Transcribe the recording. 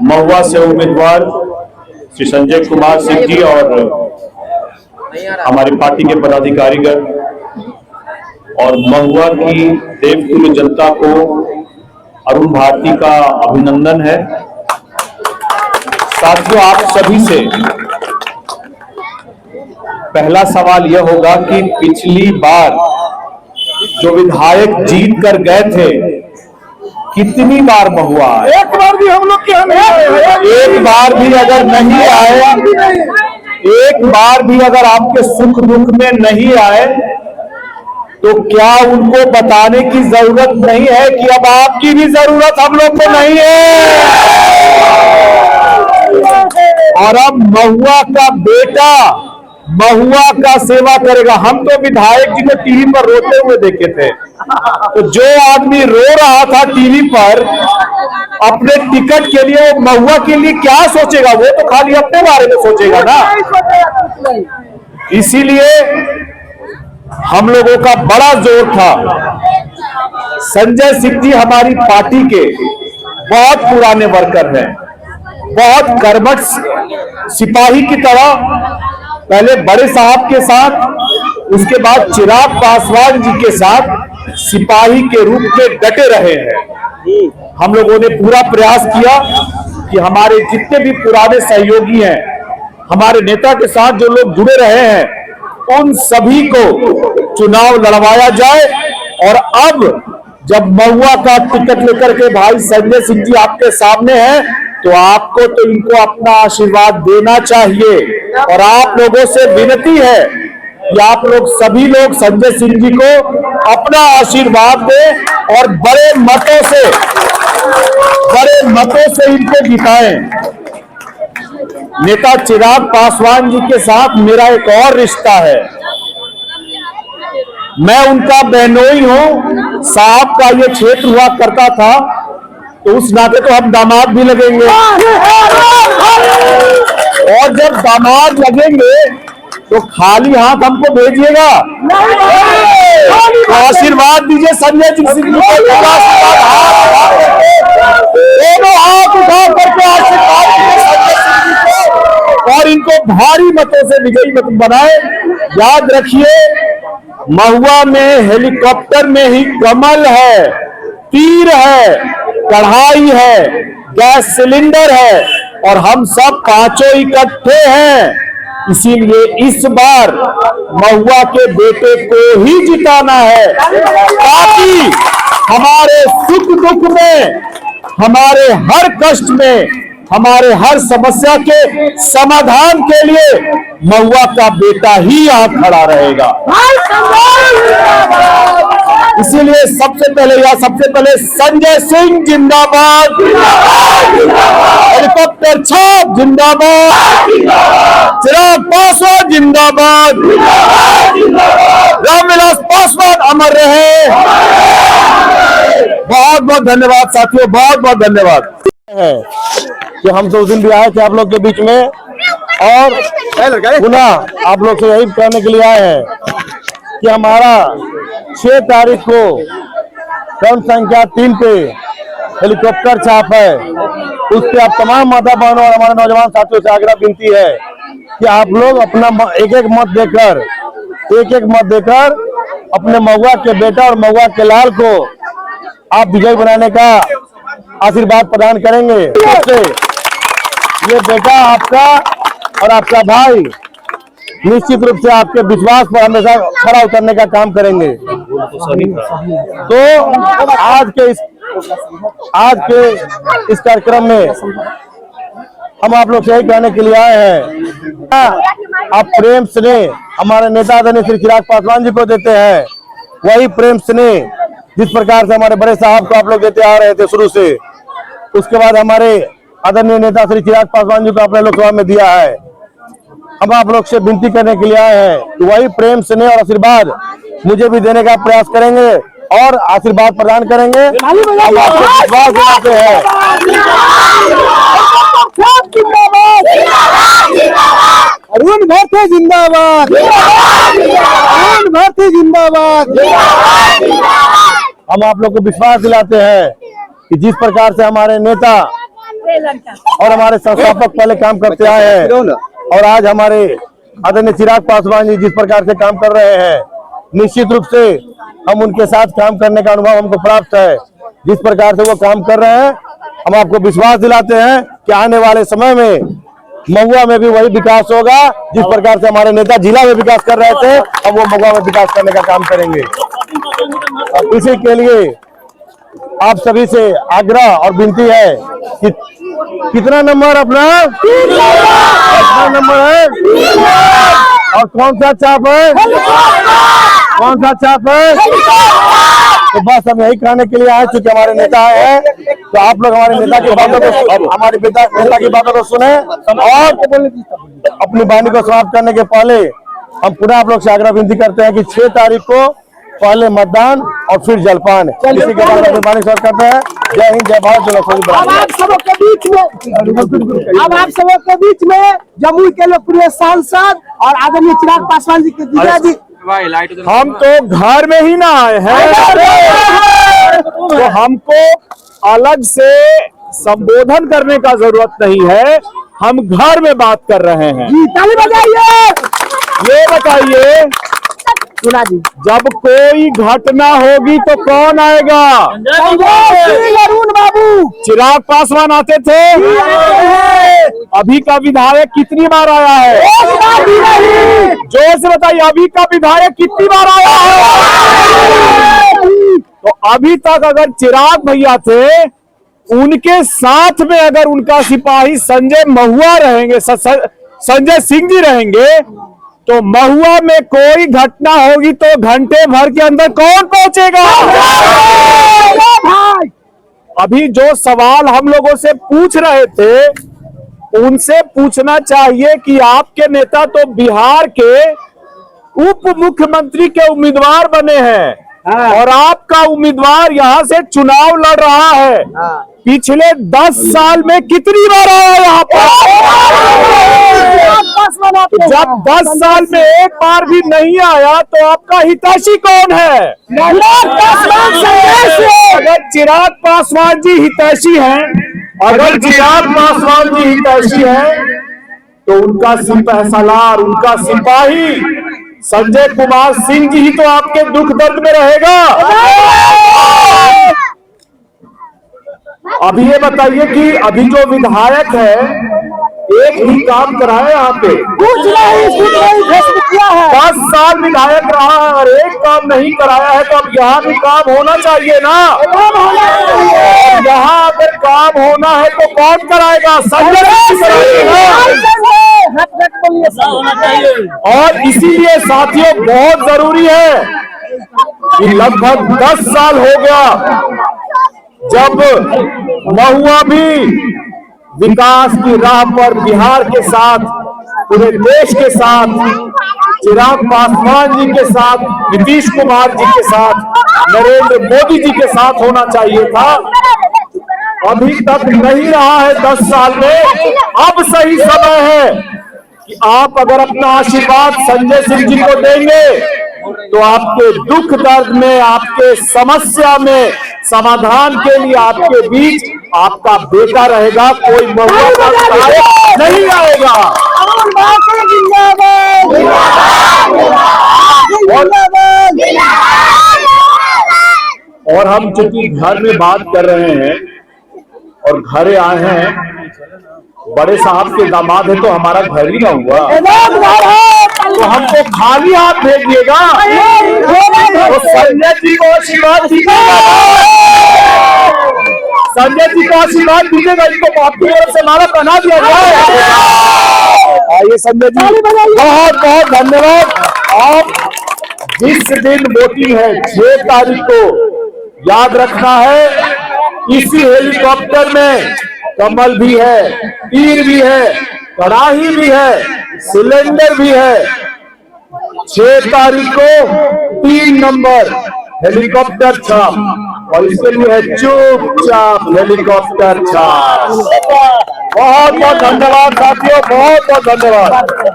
महुआ से उम्मीदवार श्री संजय कुमार सिंह जी और हमारी पार्टी के पदाधिकारीगण और महुआ की देवतुल्य जनता को अरुण भारती का अभिनंदन है। साथियों, आप सभी से पहला सवाल यह होगा कि पिछली बार जो विधायक जीत कर गए थे, कितनी बार महुआ आए? एक बार भी हम लोग के यहाँ नहीं आए। एक बार भी अगर नहीं आए, एक बार भी अगर आपके सुख दुख में नहीं आए, तो क्या उनको बताने की जरूरत नहीं है कि अब आपकी भी जरूरत हम लोग को नहीं है? और अब महुआ का बेटा महुआ का सेवा करेगा। हम तो विधायक जी को टीवी पर रोते हुए देखे थे, तो जो आदमी रो रहा था टीवी पर अपने टिकट के लिए, वो महुआ के लिए क्या सोचेगा? वो तो खाली अपने बारे में सोचेगा ना। इसीलिए हम लोगों का बड़ा जोर था। संजय सिंह जी हमारी पार्टी के बहुत पुराने वर्कर हैं, बहुत कर्मठ सिपाही की तरह पहले बड़े साहब के साथ, उसके बाद चिराग पासवान जी के साथ सिपाही के रूप में डटे रहे हैं। हम लोगों ने पूरा प्रयास किया कि हमारे जितने भी पुराने सहयोगी हैं, हमारे नेता के साथ जो लोग जुड़े रहे हैं, उन सभी को चुनाव लड़वाया जाए। और अब जब महुआ का टिकट लेकर के भाई संजय सिंह जी आपके सामने हैं, तो आपको तो इनको अपना आशीर्वाद देना चाहिए। और आप लोगों से विनती है कि आप लोग सभी लोग संजय सिंह जी को अपना आशीर्वाद दें और बड़े मतों से इनको जिताएं। नेता चिराग पासवान जी के साथ मेरा एक और रिश्ता है। मैं उनका बहनोई हूं। साहब का ये क्षेत्र हुआ करता था, तो उस नाते तो हम दामाद भी लगेंगे। और जब दामाद लगेंगे तो खाली हाथ हमको भेजिएगा, तो आशीर्वाद दीजिए संजय सिंह को। दोनों हाथ उठा करके आशीर्वाद दीजिए संजय सिंह को और इनको भारी मतों से विजयी मत बनाए। याद रखिए, महुआ में हेलीकॉप्टर में ही कमल है, तीर है, कढ़ाई है, गैस सिलेंडर है, और हम सब पांचों इकट्ठे हैं। इसीलिए इस बार महुआ के बेटे को ही जिताना है, ताकि हमारे सुख दुख में, हमारे हर कष्ट में, हमारे हर समस्या के समाधान के लिए महुआ का बेटा ही यहाँ खड़ा रहेगा। इसीलिए सबसे पहले संजय सिंह जिंदाबाद, हेलीकॉप्टर छाप जिंदाबाद, चिराग पासवान जिंदाबाद, रामविलास पासवान अमर रहे। बहुत बहुत धन्यवाद साथियों, बहुत बहुत धन्यवाद कि हम तो उस दिन भी आए थे आप लोग के बीच में, और पुनः आप लोग से यही कहने के लिए आए हैं कि हमारा 6 तारीख को क्रम संख्या 3 पे हेलीकॉप्टर छाप है। उस पे आप तमाम माता बहनों और हमारे नौजवान साथियों से आग्रह विनती है कि आप लोग अपना एक एक मत देकर अपने महुआ के बेटा और महुआ के लाल को आप विजय बनाने का आशीर्वाद प्रदान करेंगे। ये बेटा आपका और आपका भाई निश्चित रूप से आपके विश्वास पर हमेशा खरा उतरने का काम करेंगे। तो आज के इस कार्यक्रम में हम आप लोग से यही कहने के लिए आए हैं, आप प्रेम स्नेह हमारे नेता आदरणीय श्री चिराग पासवान जी को देते हैं, वही प्रेम स्नेह जिस प्रकार से हमारे बड़े साहब को आप लोग देते आ रहे थे शुरू से, उसके बाद हमारे आदरणीय नेता श्री चिराग पासवान जी को आपने लोकसभा में दिया है। हम आप लोग से विनती करने के लिए आए हैं कि वही प्रेम स्नेह और आशीर्वाद मुझे भी देने का प्रयास करेंगे और आशीर्वाद प्रदान करेंगे। हम आपको विश्वास दिलाते हैं। अरुण भारती जिंदाबाद, अरुण भारती जिंदाबाद। हम आप लोग को विश्वास दिलाते हैं कि जिस प्रकार से हमारे नेता और हमारे संस्थापक पहले काम करते आए हैं और आज हमारे आदरणीय चिराग पासवान जी जिस प्रकार से काम कर रहे हैं, निश्चित रूप से हम उनके साथ काम करने का अनुभव हमको प्राप्त है। जिस प्रकार से वो काम कर रहे हैं, हम आपको विश्वास दिलाते हैं कि आने वाले समय में महुआ में भी वही विकास होगा जिस प्रकार से हमारे नेता जिला में विकास कर रहे थे, अब वो महुआ में विकास करने का काम करेंगे। और इसी के लिए आप सभी से आग्रह और विनती है कि कितना नंबर अपना, कितना नंबर है और कौन सा चाप है, कौन सा चाप है। तो बस हम यही कहने के लिए आए, चूंकि हमारे नेता हैं, तो आप लोग हमारे नेता की बातों को, हमारे नेता की बातों को सुने और अपनी वाणी को समाप्त करने के पहले हम पुनः आप लोग से आग्रह विनती करते हैं कि 6 तारीख को पहले मतदान और फिर जलपान, इसी के बाद अपनी वाणी समाप्त करते हैं। जय हिंद, जय भारत, जय लोकसभा। अब आप सबों के बीच में जमुई के लोकप्रिय सांसद और आदरणीय चिराग पासवान जी के जीजा जी। हम तो घर में ही ना आए हैं, तो हमको अलग से संबोधन करने का जरूरत नहीं है, हम घर में बात कर रहे हैं। जी ताली बजाइए। ये बताइए, सुना जी, जब कोई घटना होगी तो कौन आएगा? अरुण बाबू। चिराग पासवान आते थे, अभी का विधायक कितनी बार आया है? जोर से बताइए, अभी का विधायक कितनी बार आया है? तो अभी तक अगर चिराग भैया थे, उनके साथ में अगर उनका सिपाही संजय महुआ रहेंगे, संजय सिंह जी रहेंगे, तो महुआ में कोई घटना होगी तो घंटे भर के अंदर कौन पहुंचेगा? अभी जो सवाल हम लोगों से पूछ रहे थे, उनसे पूछना चाहिए कि आपके नेता तो बिहार के उप मुख्यमंत्री के उम्मीदवार बने हैं और आपका उम्मीदवार यहां से चुनाव लड़ रहा है। पिछले 10 साल में कितनी बार आया यहाँ पर? जब 10 साल में एक बार भी नहीं आया तो आपका हितैषी कौन है? अगर चिराग पासवान जी हितैषी हैं, अगर चिराग पासवान जी हितैषी हैं, तो उनका सिपहसालार, उनका सिपाही संजय कुमार सिंह जी ही तो आपके दुख दर्द में रहेगा। अभी ये बताइए कि अभी जो विधायक है, एक ही काम कराए यहाँ पे, कुछ नहीं किया है। 10 साल विधायक रहा है और एक काम नहीं कराया है, तो अब यहाँ भी काम होना चाहिए ना। यहाँ अगर काम होना है तो कौन कराएगा? संजय सिंह कराएगा। और इसीलिए साथियों, बहुत जरूरी है कि लगभग 10 साल हो गया जब महुआ भी विकास की राह पर बिहार के साथ, पूरे देश के साथ, चिराग पासवान जी के साथ, नीतीश कुमार जी के साथ, नरेंद्र मोदी जी के साथ होना चाहिए था। अभी तक नहीं रहा है 10 साल में। अब सही समय है कि आप अगर अपना आशीर्वाद संजय सिंह जी को देंगे तो आपके दुख दर्द में, आपके समस्या में समाधान के लिए आपके बीच आपका बेटा रहेगा, कोई महुआ का विधायक नहीं आएगा। और हम चूंकि घर में बात कर रहे हैं और घरे आए हैं, बड़े साहब के दामाद है तो हमारा घर ही ना हुआ, तो हमको खाली हाथ भेज दिएगा। तो संजय जी को आशीर्वाद दीजिएगा, संजय जी को आशीर्वाद दीजिएगा, इनको आपकी तरफ से माला पहना दिया जाए। आइए संजय जी, बहुत बहुत धन्यवाद। आप जिस दिन वोटिंग है 6 तारीख को, याद रखना है, इसी हेलीकॉप्टर में कमल भी है, तीर भी है, कड़ाही भी है, सिलेंडर भी है। 6 तारीख को 3 नंबर हेलीकॉप्टर छाप, और इसके लिए है चुपचाप हेलीकॉप्टर छाप। बहुत बहुत धन्यवाद साथियों, बहुत बहुत धन्यवाद।